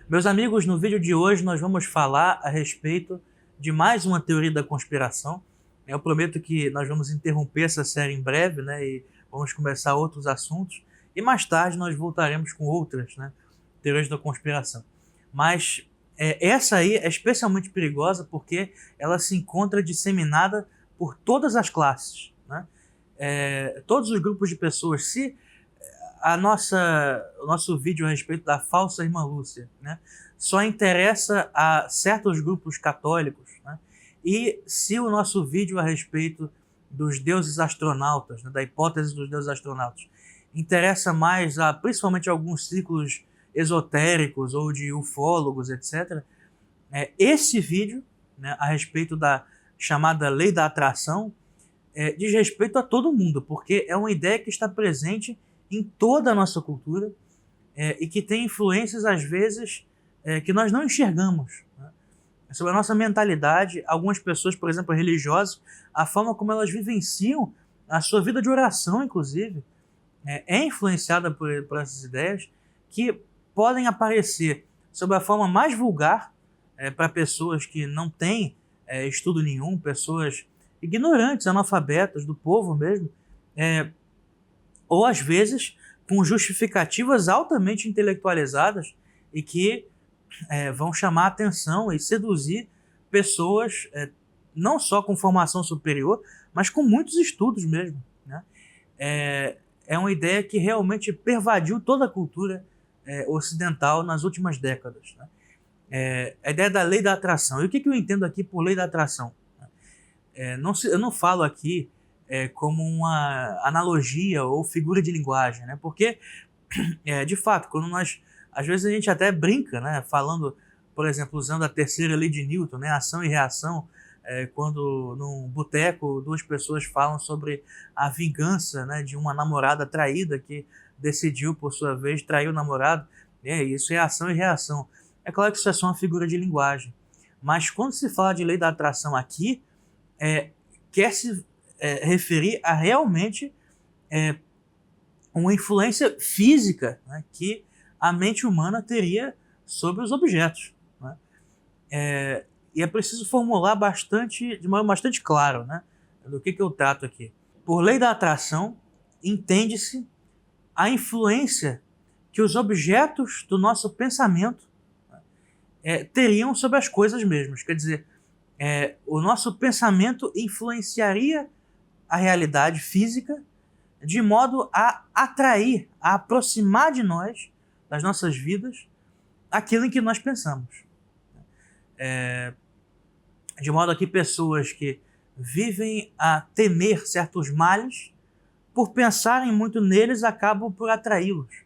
Meus amigos, no vídeo de hoje nós vamos falar a respeito de mais uma teoria da conspiração. Eu prometo que nós vamos interromper essa série em breve, né, e vamos começar outros assuntos. E mais tarde nós voltaremos com outras, né, teorias da conspiração. Mas essa aí é especialmente perigosa porque ela se encontra disseminada por todas as classes, né? Todos os grupos de pessoas. Se o nosso vídeo a respeito da falsa irmã Lúcia, né, só interessa a certos grupos católicos, né, e se o nosso vídeo a respeito dos deuses astronautas, né, da hipótese dos deuses astronautas, interessa mais a principalmente alguns círculos esotéricos ou de ufólogos, etc., esse vídeo, né, a respeito da chamada lei da atração, diz respeito a todo mundo, porque é uma ideia que está presente em toda a nossa cultura e que tem influências, às vezes, que nós não enxergamos, né? Sobre a nossa mentalidade. Algumas pessoas, por exemplo, religiosas, a forma como elas vivenciam a sua vida de oração, inclusive, é influenciada por essas ideias que podem aparecer sob a forma mais vulgar para pessoas que não têm estudo nenhum, pessoas ignorantes, analfabetas, do povo mesmo, ou às vezes com justificativas altamente intelectualizadas e que vão chamar a atenção e seduzir pessoas não só com formação superior, mas com muitos estudos mesmo, né? É uma ideia que realmente pervadiu toda a cultura ocidental nas últimas décadas, né? A ideia da lei da atração. E o que eu entendo aqui por lei da atração? Eu não falo aqui como uma analogia ou figura de linguagem, né? Porque, de fato, quando às vezes a gente até brinca, né? Falando, por exemplo, usando a terceira lei de Newton, né? Ação e reação, quando num boteco duas pessoas falam sobre a vingança, né, de uma namorada traída que decidiu, por sua vez, trair o namorado. Isso é ação e reação. É claro que isso é só uma figura de linguagem. Mas quando se fala de lei da atração aqui, quer se referir a realmente uma influência física, né, que a mente humana teria sobre os objetos, né? E é preciso formular de modo bastante claro, né, do que eu trato aqui. Por lei da atração, entende-se a influência que os objetos do nosso pensamento teriam sobre as coisas mesmas. Quer dizer, o nosso pensamento influenciaria a realidade física de modo a atrair, a aproximar de nós, das nossas vidas, aquilo em que nós pensamos. De modo a que pessoas que vivem a temer certos males, por pensarem muito neles, acabam por atraí-los.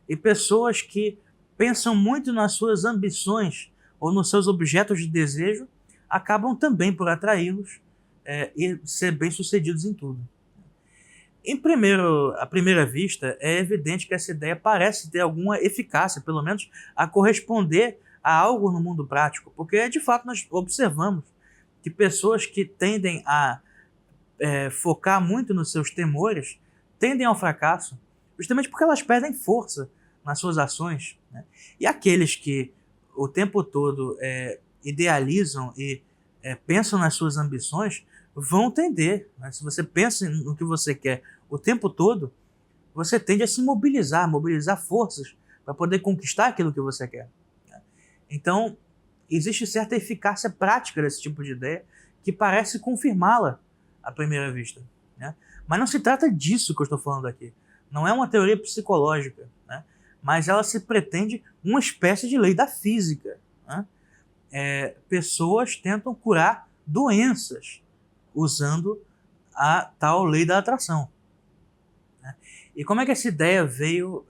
E pessoas que pensam muito nas suas ambições ou nos seus objetos de desejo, acabam também por atraí-los e ser bem-sucedidos em tudo. À primeira vista, é evidente que essa ideia parece ter alguma eficácia, pelo menos a corresponder a algo no mundo prático, porque de fato nós observamos que pessoas que tendem a focar muito nos seus temores tendem ao fracasso, justamente porque elas perdem força nas suas ações, né? E aqueles que o tempo todo idealizam e pensam nas suas ambições vão tender, né? Se você pensa no que você quer o tempo todo, você tende a se mobilizar forças para poder conquistar aquilo que você quer, né? Então, existe certa eficácia prática desse tipo de ideia que parece confirmá-la à primeira vista, né? Mas não se trata disso que eu estou falando aqui. Não é uma teoria psicológica, né? Mas ela se pretende uma espécie de lei da física, né? Pessoas tentam curar doenças usando a tal lei da atração, né? E como é que essa ideia veio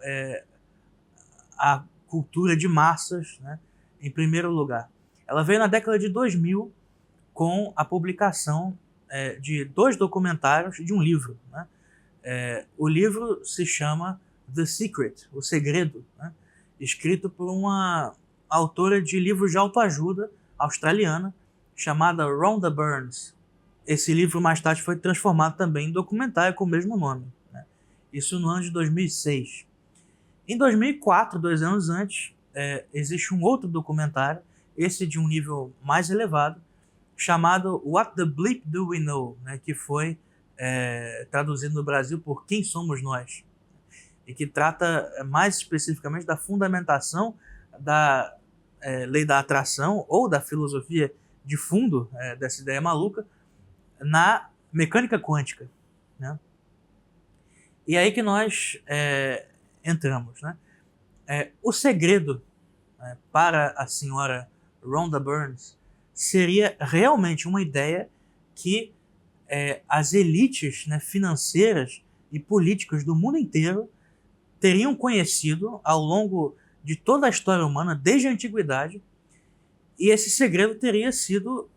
à cultura de massas, né, em primeiro lugar? Ela veio na década de 2000 com a publicação de 2 documentários de um livro, né? O livro se chama The Secret, O Segredo, né? Escrito por uma autora de livros de autoajuda australiana chamada Rhonda Burns. Esse livro mais tarde foi transformado também em documentário com o mesmo nome, né? Isso no ano de 2006. Em 2004, 2 anos antes, existe um outro documentário, esse de um nível mais elevado, chamado What the Bleep Do We Know, né, que foi traduzido no Brasil por Quem Somos Nós, e que trata mais especificamente da fundamentação da lei da atração ou da filosofia de fundo dessa ideia maluca na mecânica quântica, né? E aí que nós entramos, né? O segredo para a senhora Rhonda Burns seria realmente uma ideia que as elites, né, financeiras e políticas do mundo inteiro teriam conhecido ao longo de toda a história humana, desde a antiguidade, e esse segredo teria sido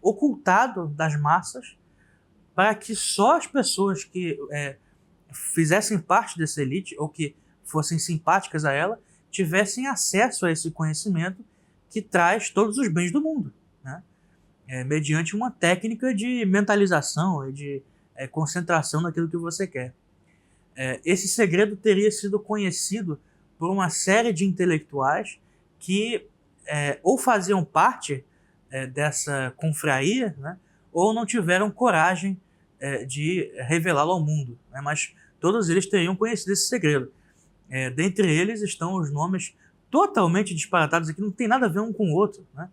ocultado das massas para que só as pessoas que fizessem parte dessa elite ou que fossem simpáticas a ela tivessem acesso a esse conhecimento que traz todos os bens do mundo, né? Mediante uma técnica de mentalização e de concentração naquilo que você quer. Esse segredo teria sido conhecido por uma série de intelectuais que ou faziam parte dessa confraria, né, ou não tiveram coragem de revelá-lo ao mundo, né, mas todos eles teriam conhecido esse segredo. Dentre eles estão os nomes totalmente disparatados aqui, não tem nada a ver um com o outro, né,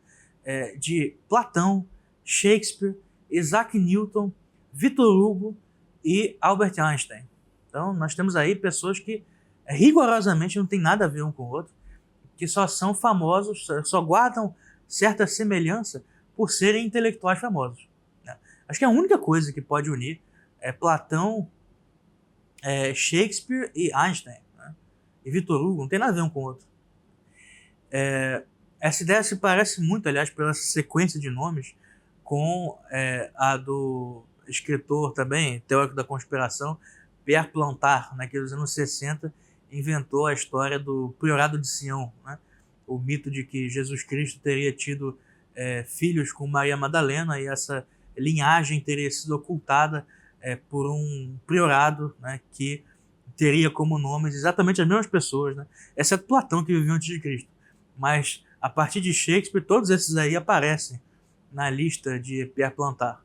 de Platão, Shakespeare, Isaac Newton, Victor Hugo e Albert Einstein. Então, nós temos aí pessoas que rigorosamente não tem nada a ver um com o outro, que só são famosos, só guardam certa semelhança por serem intelectuais famosos, né? Acho que a única coisa que pode unir é Platão, Shakespeare e Einstein, né? E Victor Hugo, não tem nada a ver um com o outro. Essa ideia se parece muito, aliás, pela sequência de nomes, com a do escritor também, teórico da conspiração, Pierre Plantard, naqueles anos 60, inventou a história do Priorado de Sião, né? O mito de que Jesus Cristo teria tido filhos com Maria Madalena e essa linhagem teria sido ocultada por um priorado, né, que teria como nomes exatamente as mesmas pessoas, né? Exceto Platão, que viveu antes de Cristo. Mas, a partir de Shakespeare, todos esses aí aparecem na lista de Pierre Plantard.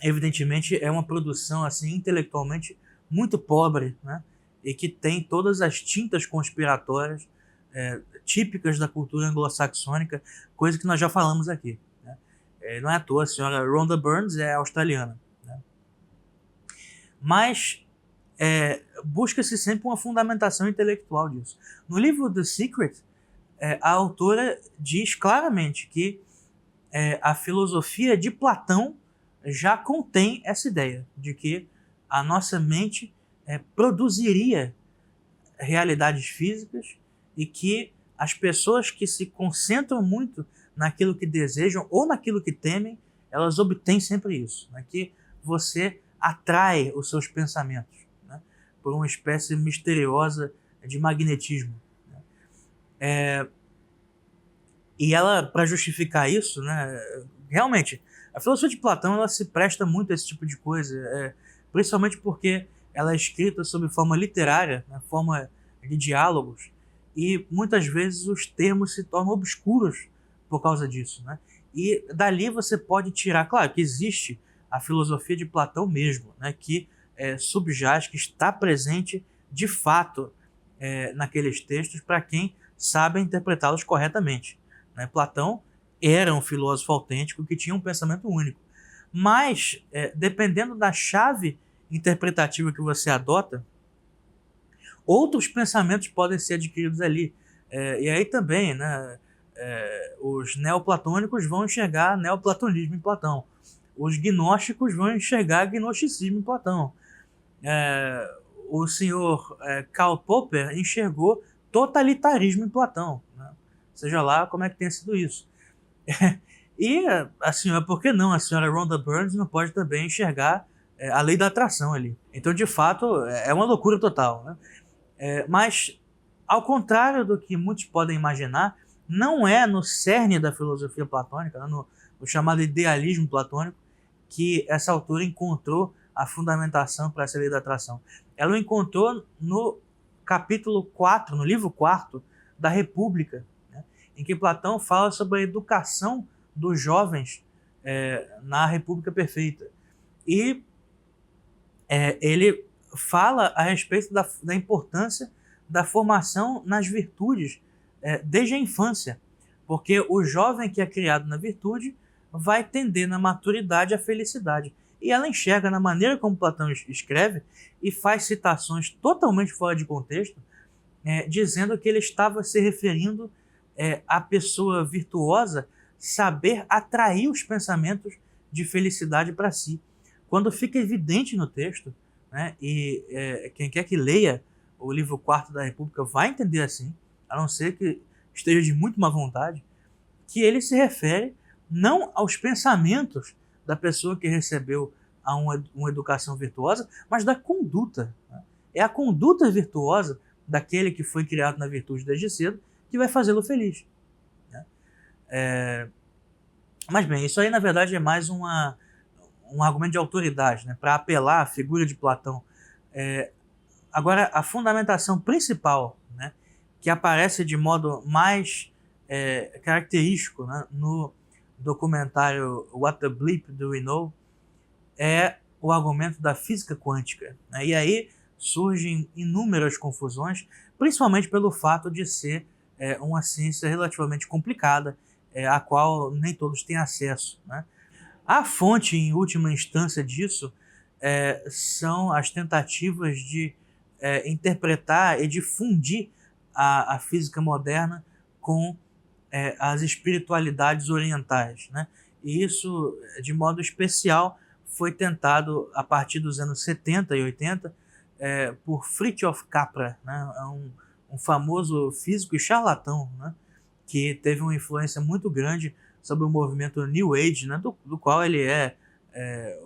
Evidentemente, é uma produção assim intelectualmente muito pobre, né? E que tem todas as tintas conspiratórias típicas da cultura anglo-saxônica, coisa que nós já falamos aqui, né? Não é à toa, a senhora Rhonda Burns é australiana, né? Mas busca-se sempre uma fundamentação intelectual disso. No livro The Secret, a autora diz claramente que a filosofia de Platão já contém essa ideia de que a nossa mente produziria realidades físicas e que as pessoas que se concentram muito naquilo que desejam ou naquilo que temem, elas obtêm sempre isso, né? Que você atrai os seus pensamentos, né, por uma espécie misteriosa de magnetismo, né? E ela, para justificar isso, né, realmente, a filosofia de Platão ela se presta muito a esse tipo de coisa, principalmente porque ela é escrita sob forma literária, na forma de diálogos, e muitas vezes os termos se tornam obscuros por causa disso, né? E dali você pode tirar, claro que existe a filosofia de Platão mesmo, né, que subjaz, que está presente de fato naqueles textos para quem sabe interpretá-los corretamente, né? Platão era um filósofo autêntico que tinha um pensamento único. Mas, dependendo da chave interpretativa que você adota, outros pensamentos podem ser adquiridos ali. E aí também, né, os neoplatônicos vão enxergar neoplatonismo em Platão. Os gnósticos vão enxergar gnosticismo em Platão. O senhor Karl Popper enxergou totalitarismo em Platão, né? Seja lá como é que tenha sido isso. E a senhora, por que não? A senhora Rhonda Burns não pode também enxergar a lei da atração ali. Então, de fato, é uma loucura total, né? Mas, ao contrário do que muitos podem imaginar, não é no cerne da filosofia platônica, né, no chamado idealismo platônico, que essa autora encontrou a fundamentação para essa lei da atração. Ela o encontrou no capítulo 4, no livro 4 da República, né, em que Platão fala sobre a educação dos jovens na República Perfeita. E ele fala a respeito da importância da formação nas virtudes desde a infância, porque o jovem que é criado na virtude vai tender na maturidade à felicidade. E ela enxerga na maneira como Platão escreve e faz citações totalmente fora de contexto, dizendo que ele estava se referindo à pessoa virtuosa saber atrair os pensamentos de felicidade para si. Quando fica evidente no texto, né, e quem quer que leia o livro 4 da República vai entender assim, a não ser que esteja de muito má vontade, que ele se refere não aos pensamentos da pessoa que recebeu uma educação virtuosa, mas da conduta. Né? É a conduta virtuosa daquele que foi criado na virtude desde cedo que vai fazê-lo feliz. Né? Mas bem, isso aí na verdade é mais um argumento de autoridade, né, para apelar à figura de Platão. Agora, a fundamentação principal, né, que aparece de modo mais característico, né, no documentário What the Bleep Do We Know, é o argumento da física quântica. Né? E aí surgem inúmeras confusões, principalmente pelo fato de ser uma ciência relativamente complicada, a qual nem todos têm acesso. Né? A fonte, em última instância, disso são as tentativas de interpretar e de fundir a física moderna com as espiritualidades orientais. Né? E isso, de modo especial, foi tentado a partir dos anos 70 e 80 por Fritjof Capra, né? Um famoso físico e charlatão, né? Que teve uma influência muito grande sobre o movimento New Age, né? do qual ele é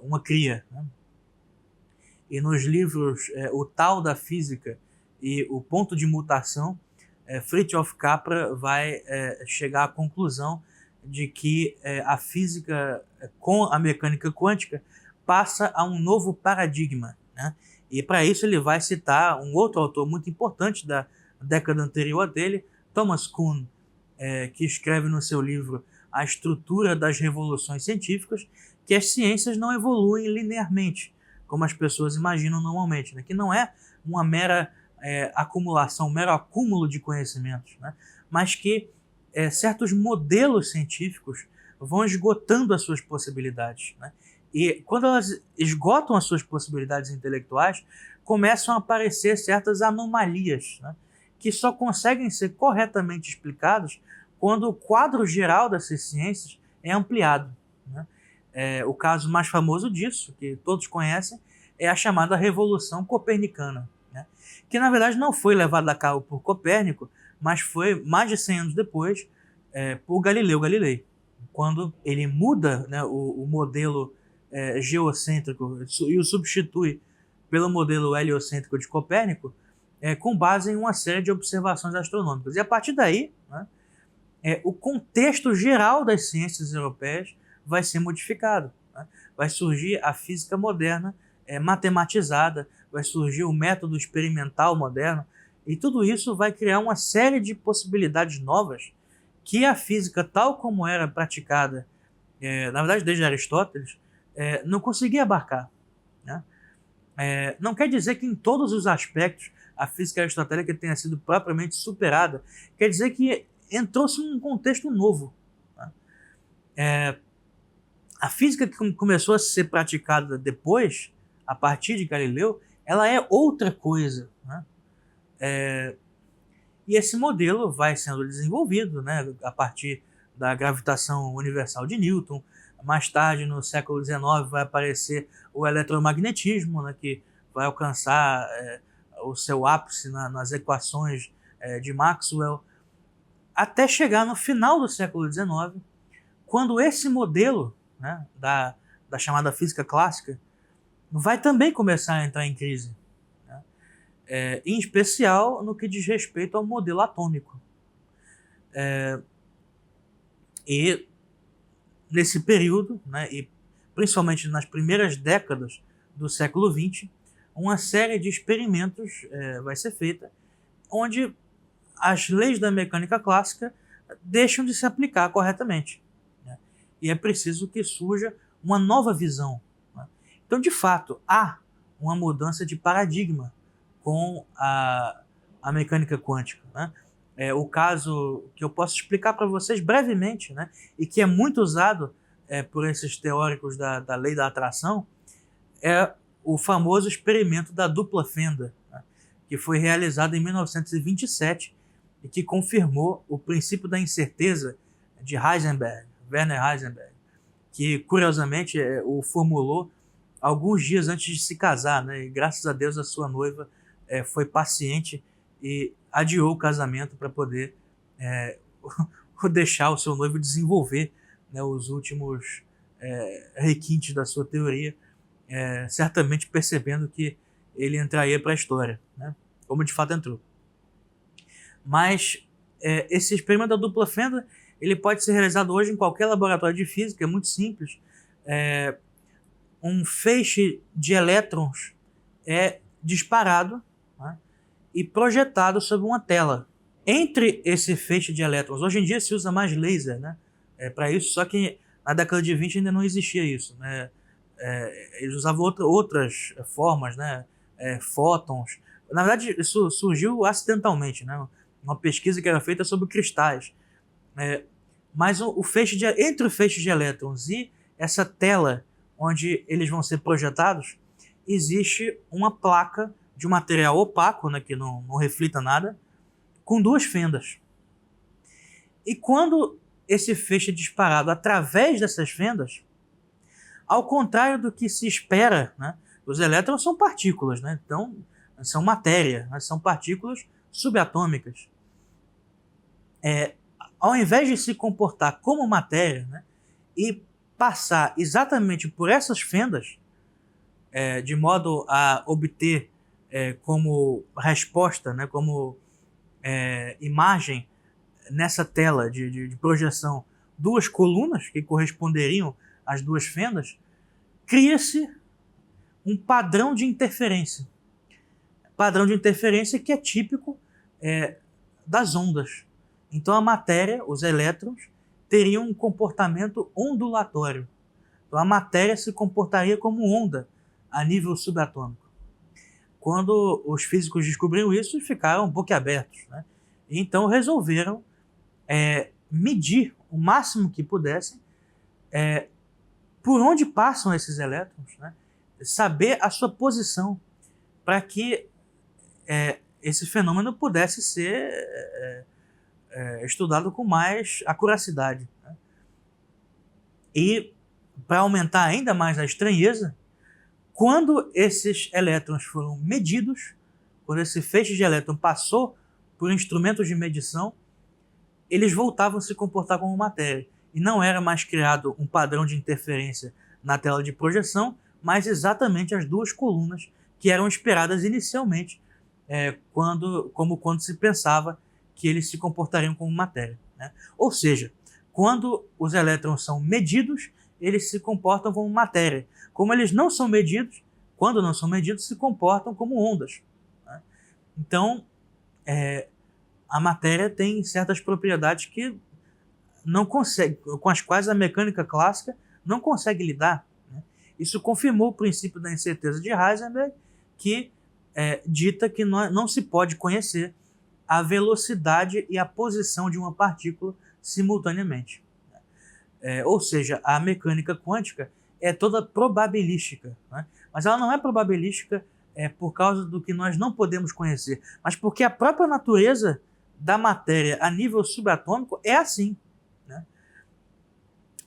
uma cria. Né? E nos livros O Tal da Física e O Ponto de Mutação, Fritjof Capra vai chegar à conclusão de que a física com a mecânica quântica passa a um novo paradigma. Né? E para isso ele vai citar um outro autor muito importante da década anterior a dele, Thomas Kuhn, que escreve no seu livro A Estrutura das Revoluções Científicas, que as ciências não evoluem linearmente, como as pessoas imaginam normalmente, né? Que não é uma mera acumulação, um mero acúmulo de conhecimentos, né? Mas que certos modelos científicos vão esgotando as suas possibilidades. Né? E quando elas esgotam as suas possibilidades intelectuais, começam a aparecer certas anomalias, né? Que só conseguem ser corretamente explicadas quando o quadro geral dessas ciências é ampliado. Né? O caso mais famoso disso, que todos conhecem, é a chamada Revolução Copernicana, né? Que na verdade não foi levada a cabo por Copérnico, mas foi mais de 100 anos depois por Galileu Galilei, quando ele muda, né, o modelo geocêntrico e o substitui pelo modelo heliocêntrico de Copérnico, com base em uma série de observações astronômicas. E a partir daí, né, o contexto geral das ciências europeias vai ser modificado. Né? Vai surgir a física moderna matematizada, vai surgir o método experimental moderno, e tudo isso vai criar uma série de possibilidades novas que a física, tal como era praticada, na verdade desde Aristóteles, não conseguia abarcar. Né? Não quer dizer que em todos os aspectos a física aristotélica tenha sido propriamente superada, quer dizer que entrou-se num contexto novo. Né? A física que começou a ser praticada depois, a partir de Galileu, ela é outra coisa. Né? E esse modelo vai sendo desenvolvido, né, a partir da gravitação universal de Newton. Mais tarde, no século XIX, vai aparecer o eletromagnetismo, né, que vai alcançar o seu ápice nas equações de Maxwell, até chegar no final do século XIX, quando esse modelo, né, da chamada física clássica vai também começar a entrar em crise. Né? Em especial no que diz respeito ao modelo atômico. E nesse período, né, e principalmente nas primeiras décadas do século XX, uma série de experimentos vai ser feita, onde as leis da mecânica clássica deixam de se aplicar corretamente, né? E é preciso que surja uma nova visão, né? Então, de fato, há uma mudança de paradigma com a mecânica quântica, né? O caso que eu posso explicar para vocês brevemente, né, e que é muito usado por esses teóricos da lei da atração, é o famoso experimento da dupla fenda, né, que foi realizado em 1927 e que confirmou o princípio da incerteza de Heisenberg, Werner Heisenberg, que curiosamente o formulou alguns dias antes de se casar, né, e graças a Deus a sua noiva foi paciente e adiou o casamento para poder deixar o seu noivo desenvolver, né, os últimos requintes da sua teoria, certamente percebendo que ele entraria para a história, né, como de fato entrou. Mas esse experimento da dupla fenda ele pode ser realizado hoje em qualquer laboratório de física, é muito simples. Um feixe de elétrons é disparado, né, e projetado sobre uma tela. Entre esse feixe de elétrons, hoje em dia se usa mais laser, né, para isso, só que na década de 20 ainda não existia isso, né? Eles usavam outras formas, né, fótons. Na verdade, isso surgiu acidentalmente, né? Uma pesquisa que era feita sobre cristais. Mas entre o feixe de elétrons e essa tela onde eles vão ser projetados, existe uma placa de um material opaco, né, que não reflita nada, com duas fendas. E quando esse feixe é disparado através dessas fendas, ao contrário do que se espera, né, os elétrons são partículas, né, então são matéria, né, são partículas subatômicas. Ao invés de se comportar como matéria, né, e passar exatamente por essas fendas, de modo a obter como resposta, né, como imagem nessa tela de projeção, duas colunas que corresponderiam às duas fendas, cria-se um padrão de interferência. Padrão de interferência que é típico das ondas. Então a matéria, os elétrons, teriam um comportamento ondulatório. Então a matéria se comportaria como onda a nível subatômico. Quando os físicos descobriram isso, ficaram boquiabertos, né? Então resolveram medir o máximo que pudessem por onde passam esses elétrons, né? Saber a sua posição, para que esse fenômeno pudesse ser estudado com mais acuracidade, né? E para aumentar ainda mais a estranheza, quando esses elétrons foram medidos, quando esse feixe de elétron passou por instrumentos de medição, eles voltavam a se comportar como matéria. E não era mais criado um padrão de interferência na tela de projeção, mas exatamente as duas colunas que eram esperadas inicialmente, quando se pensava que eles se comportariam como matéria, né? Ou seja, quando os elétrons são medidos, eles se comportam como matéria. Como eles não são medidos, quando não são medidos, se comportam como ondas, né? Então, a matéria tem certas propriedades que não consegue, com as quais a mecânica clássica não consegue lidar, né? Isso confirmou o princípio da incerteza de Heisenberg, que dita que não se pode conhecer a velocidade e a posição de uma partícula simultaneamente. Ou seja, a mecânica quântica é toda probabilística, né? Mas ela não é probabilística por causa do que nós não podemos conhecer, mas porque a própria natureza da matéria a nível subatômico é assim, né?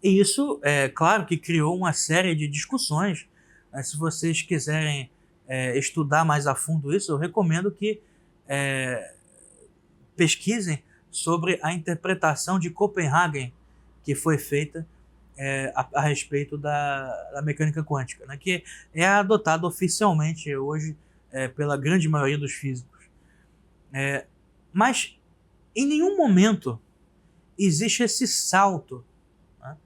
E isso, claro, que criou uma série de discussões, né? Se vocês quiserem estudar mais a fundo isso, eu recomendo que pesquisem sobre a interpretação de Copenhagen que foi feita a respeito da mecânica quântica, né, que é adotada oficialmente hoje pela grande maioria dos físicos. Mas em nenhum momento existe esse salto, né?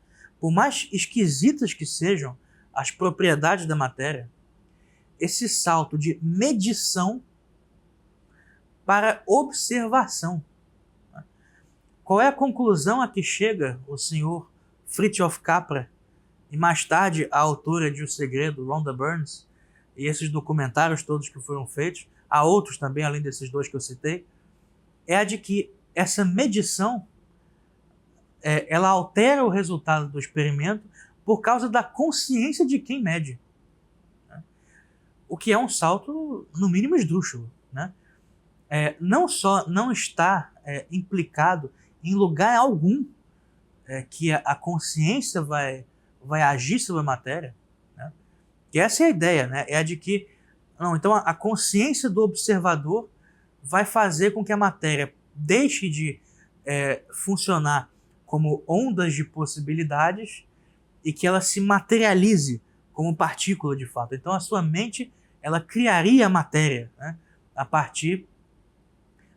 Por mais esquisitas que sejam as propriedades da matéria, esse salto de medição para observação. qual é a conclusão a que chega o senhor Fritjof Capra e mais tarde a autora de O Segredo, Rhonda Burns, e esses documentários todos que foram feitos, há outros também além desses dois que eu citei, é a de que essa medição ela altera o resultado do experimento por causa da consciência de quem mede, né? O que é um salto, no mínimo, esdrúxulo, né? Não só não está implicado em lugar algum que a consciência vai agir sobre a matéria, né? Que essa é a ideia, né? É a de que não, então a consciência do observador vai fazer com que a matéria deixe de funcionar como ondas de possibilidades e que ela se materialize como partícula de fato. Então a sua mente ela criaria a matéria, né, a partir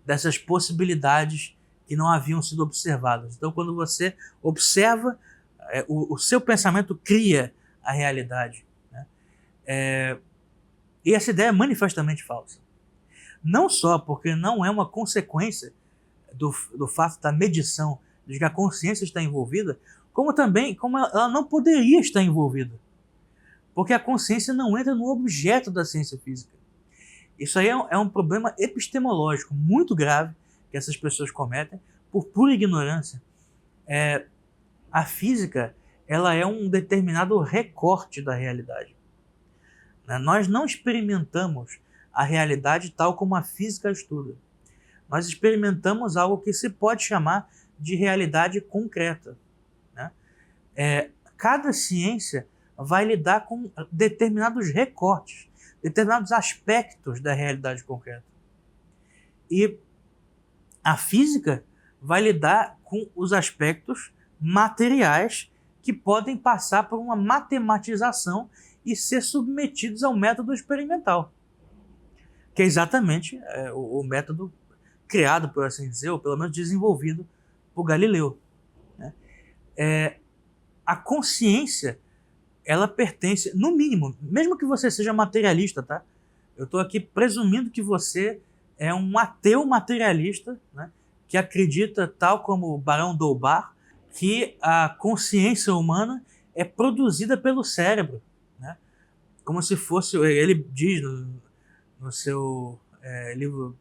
dessas possibilidades que não haviam sido observadas. Então quando você observa, o seu pensamento cria a realidade, né? E essa ideia é manifestamente falsa. Não só porque não é uma consequência do fato da medição de que a consciência está envolvida, como também como ela não poderia estar envolvida. Porque a consciência não entra no objeto da ciência física. Isso aí é um problema epistemológico muito grave que essas pessoas cometem por pura ignorância. A física ela é um determinado recorte da realidade. Nós não experimentamos a realidade tal como a física estuda. Nós experimentamos algo que se pode chamar de realidade concreta, né? Cada ciência vai lidar com determinados recortes, determinados aspectos da realidade concreta. E a física vai lidar com os aspectos materiais que podem passar por uma matematização e ser submetidos ao método experimental, que é exatamente o método criado, por assim dizer, ou pelo menos desenvolvido por Galileu, né? A consciência, ela pertence, no mínimo, mesmo que você seja materialista, tá? Eu estou aqui presumindo que você é um ateu materialista, né, que acredita, tal como o Barão Doubar, que a consciência humana é produzida pelo cérebro, né? Como se fosse, ele diz no seu livro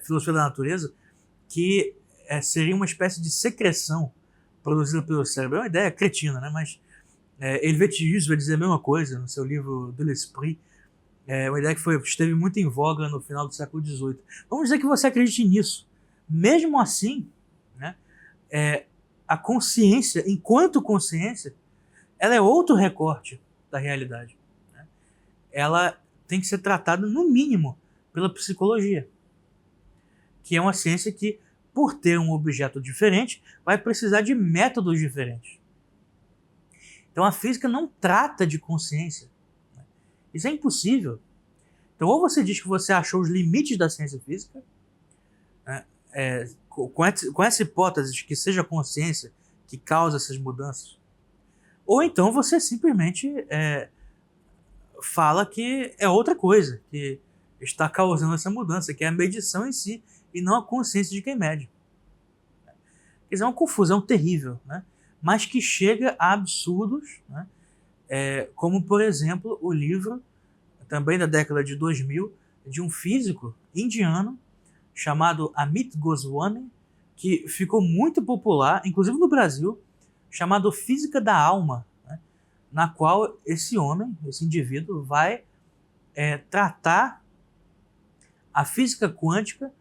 Filosofia da Natureza, que seria uma espécie de secreção produzida pelo cérebro. É uma ideia cretina, né? Mas Helvétius vai dizer a mesma coisa no seu livro De l'Esprit. Uma ideia que esteve muito em voga no final do século XVIII. Vamos dizer que você acredite nisso. Mesmo assim, né, a consciência, enquanto consciência, ela é outro recorte da realidade, né? Ela tem que ser tratada, no mínimo, pela psicologia, que é uma ciência que, por ter um objeto diferente, vai precisar de métodos diferentes. Então a física não trata de consciência. Isso é impossível. Então ou você diz que você achou os limites da ciência física, né, com essa hipótese de que seja a consciência que causa essas mudanças, ou então você simplesmente fala que é outra coisa que está causando essa mudança, que é a medição em si, e não a consciência de quem mede. Quer dizer, é uma confusão terrível, né? Mas que chega a absurdos, né? Como, por exemplo, o livro, também da década de 2000, de um físico indiano chamado Amit Goswami, que ficou muito popular, inclusive no Brasil, chamado Física da Alma, né? Na qual esse homem, esse indivíduo, vai tratar a física quântica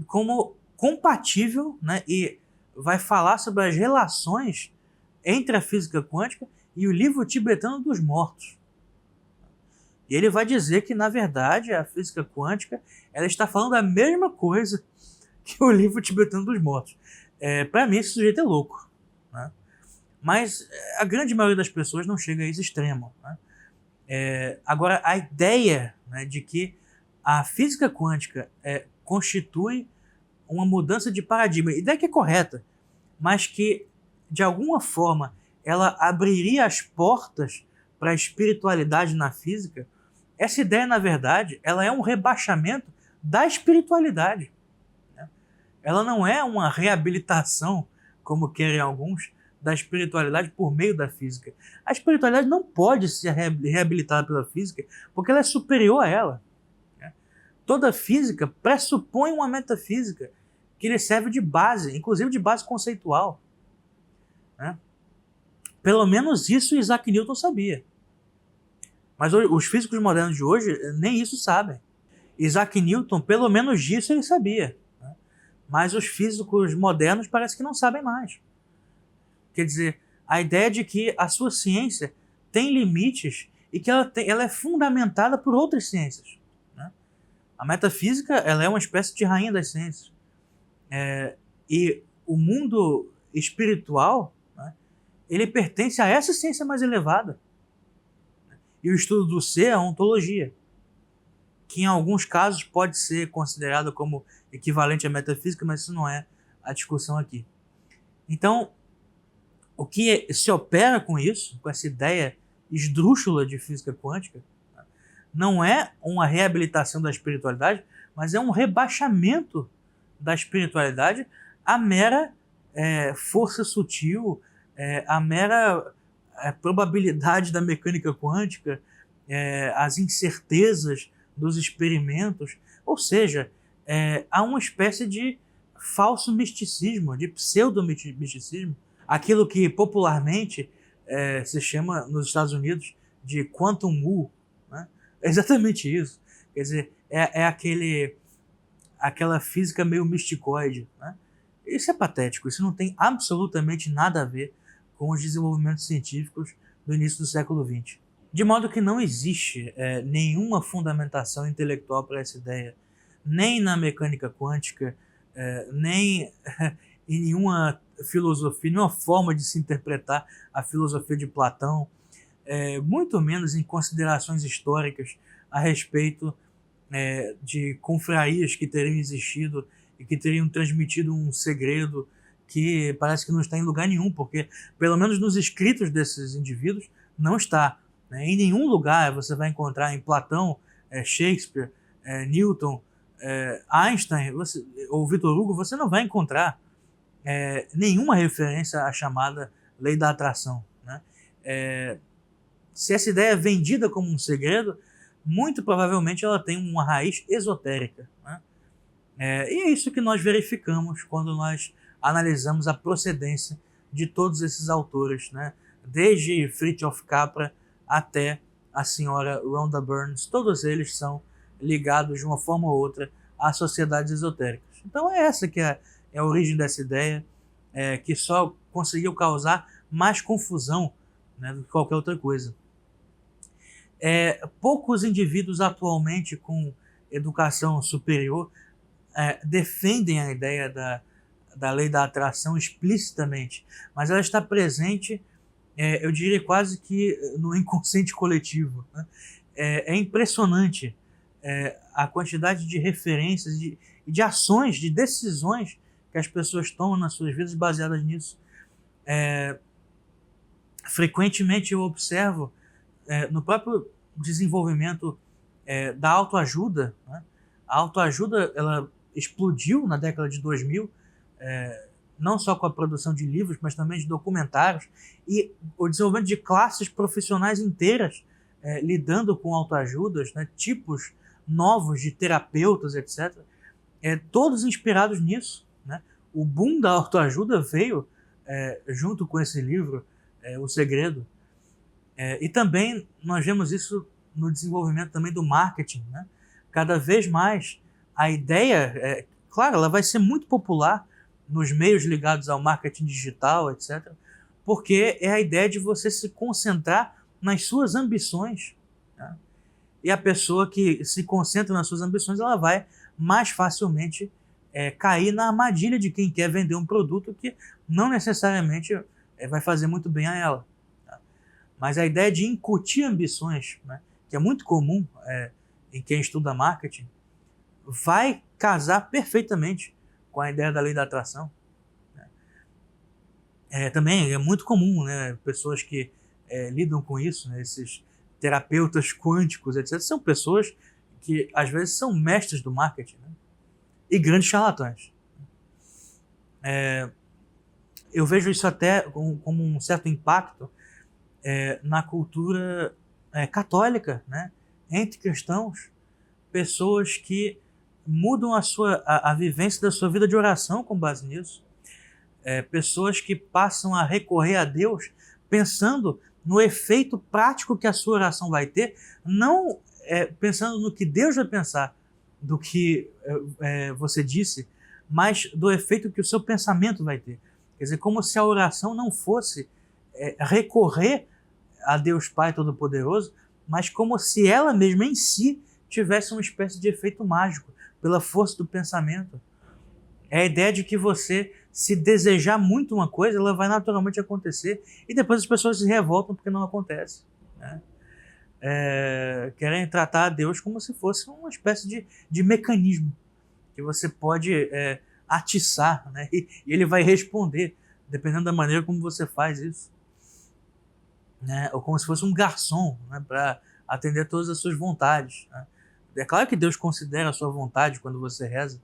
como compatível, né, e vai falar sobre as relações entre a física quântica e o livro tibetano dos mortos. E ele vai dizer que, na verdade, a física quântica ela está falando a mesma coisa que o livro tibetano dos mortos. Para mim, esse sujeito é louco, né? Mas a grande maioria das pessoas não chega a esse extremo, né? Agora, a ideia, né, de que a física quântica constitui uma mudança de paradigma, ideia que é correta, mas que, de alguma forma, ela abriria as portas para a espiritualidade na física. Essa ideia, na verdade, ela é um rebaixamento da espiritualidade, né? Ela não é uma reabilitação, como querem alguns, da espiritualidade por meio da física. A espiritualidade não pode ser reabilitada pela física porque ela é superior a ela. Toda física pressupõe uma metafísica que lhe serve de base, inclusive de base conceitual. Pelo menos isso Isaac Newton sabia. Mas os físicos modernos de hoje nem isso sabem. Isaac Newton, pelo menos disso ele sabia. Mas os físicos modernos parece que não sabem mais. Quer dizer, a ideia de que a sua ciência tem limites e que ela é fundamentada por outras ciências. A metafísica ela é uma espécie de rainha das ciências. E o mundo espiritual, ele pertence a essa ciência mais elevada. E o estudo do ser é a ontologia, que em alguns casos pode ser considerado como equivalente à metafísica, mas isso não é a discussão aqui. Então, o que se opera com isso, com essa ideia esdrúxula de física quântica, não é uma reabilitação da espiritualidade, mas é um rebaixamento da espiritualidade à mera força sutil, à mera probabilidade da mecânica quântica, as incertezas dos experimentos. Ou seja, há uma espécie de falso misticismo, de pseudo-misticismo, aquilo que popularmente se chama nos Estados Unidos de quantum Wu. É exatamente isso. Quer dizer, aquela física meio misticoide. Isso é patético, isso não tem absolutamente nada a ver com os desenvolvimentos científicos do início do século XX. De modo que não existe nenhuma fundamentação intelectual para essa ideia, nem na mecânica quântica, nem em nenhuma filosofia, nenhuma forma de se interpretar a filosofia de Platão, muito menos em considerações históricas a respeito de confrarias que teriam existido e que teriam transmitido um segredo que parece que não está em lugar nenhum, porque, pelo menos nos escritos desses indivíduos, não está. Em nenhum lugar você vai encontrar em Platão, Shakespeare, Newton, Einstein ou Victor Hugo, você não vai encontrar nenhuma referência à chamada lei da atração. Se essa ideia é vendida como um segredo, muito provavelmente ela tem uma raiz esotérica. E é isso que nós verificamos quando nós analisamos a procedência de todos esses autores, desde Fritjof Capra até a senhora Rhonda Burns. Todos eles são ligados de uma forma ou outra a sociedades esotéricas. Então é essa que é a origem dessa ideia, que só conseguiu causar mais confusão do que qualquer outra coisa. Poucos indivíduos atualmente com educação superior defendem a ideia da lei da atração explicitamente, mas ela está presente, eu diria quase que no inconsciente coletivo. É impressionante a quantidade de referências e de ações, de decisões que as pessoas tomam nas suas vidas baseadas nisso. Frequentemente eu observo no próprio desenvolvimento da autoajuda. A autoajuda ela explodiu na década de 2000, não só com a produção de livros, mas também de documentários, e o desenvolvimento de classes profissionais inteiras lidando com autoajudas, tipos novos de terapeutas, etc., todos inspirados nisso. O boom da autoajuda veio junto com esse livro, O Segredo. E também nós vemos isso no desenvolvimento também do marketing. Cada vez mais a ideia, claro, ela vai ser muito popular nos meios ligados ao marketing digital, etc., porque é a ideia de você se concentrar nas suas ambições. E a pessoa que se concentra nas suas ambições, ela vai mais facilmente cair na armadilha de quem quer vender um produto que não necessariamente vai fazer muito bem a ela. Mas a ideia de incutir ambições, que é muito comum em quem estuda marketing, vai casar perfeitamente com a ideia da lei da atração. Também é muito comum, pessoas que lidam com isso, esses terapeutas quânticos, etc., são pessoas que às vezes são mestres do marketing, e grandes charlatães. Eu vejo isso até como um certo impacto na cultura católica, né? Entre cristãos, pessoas que mudam a vivência da sua vida de oração com base nisso. Pessoas que passam a recorrer a Deus pensando no efeito prático que a sua oração vai ter, não pensando no que Deus vai pensar do que você disse, mas do efeito que o seu pensamento vai ter. Quer dizer, como se a oração não fosse recorrer a Deus Pai Todo-Poderoso, mas como se ela mesma em si tivesse uma espécie de efeito mágico, pela força do pensamento. É a ideia de que você, se desejar muito uma coisa, ela vai naturalmente acontecer, e depois as pessoas se revoltam porque não acontece, né? Querem tratar a Deus como se fosse uma espécie de mecanismo que você pode atiçar, né? E ele vai responder, dependendo da maneira como você faz isso, né? Ou como se fosse um garçom, né? Para atender todas as suas vontades, né? É claro que Deus considera a sua vontade quando você reza,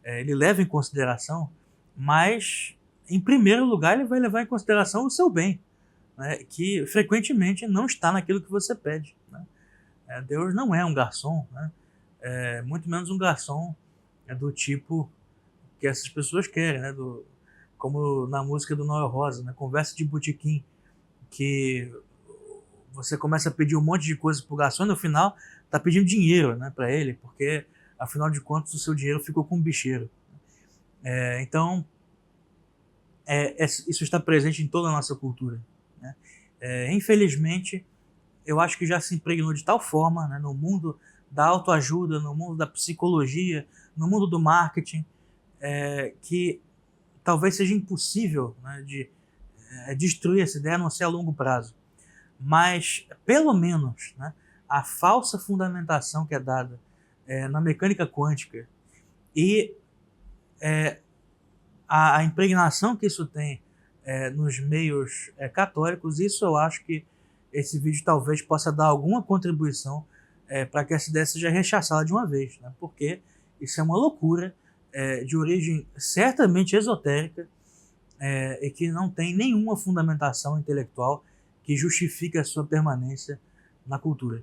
ele leva em consideração, mas em primeiro lugar ele vai levar em consideração o seu bem, né? Que frequentemente não está naquilo que você pede, né? Deus não é um garçom, né? Muito menos um garçom do tipo que essas pessoas querem, né? Como na música do Noel Rosa, né? Conversa de botequim, que você começa a pedir um monte de coisa pro garçom e no final tá pedindo dinheiro, né, para ele, porque afinal de contas o seu dinheiro ficou com o bicheiro. Então, isso está presente em toda a nossa cultura, né? Infelizmente, eu acho que já se impregnou de tal forma, né, no mundo da autoajuda, no mundo da psicologia, no mundo do marketing, que talvez seja impossível, né, de destruir essa ideia, a não ser a longo prazo. Mas, pelo menos, né, a falsa fundamentação que é dada na mecânica quântica e a impregnação que isso tem nos meios católicos, isso eu acho que esse vídeo talvez possa dar alguma contribuição para que essa ideia seja rechaçada de uma vez, né? Porque isso é uma loucura de origem certamente esotérica e que não tem nenhuma fundamentação intelectual que justifique a sua permanência na cultura.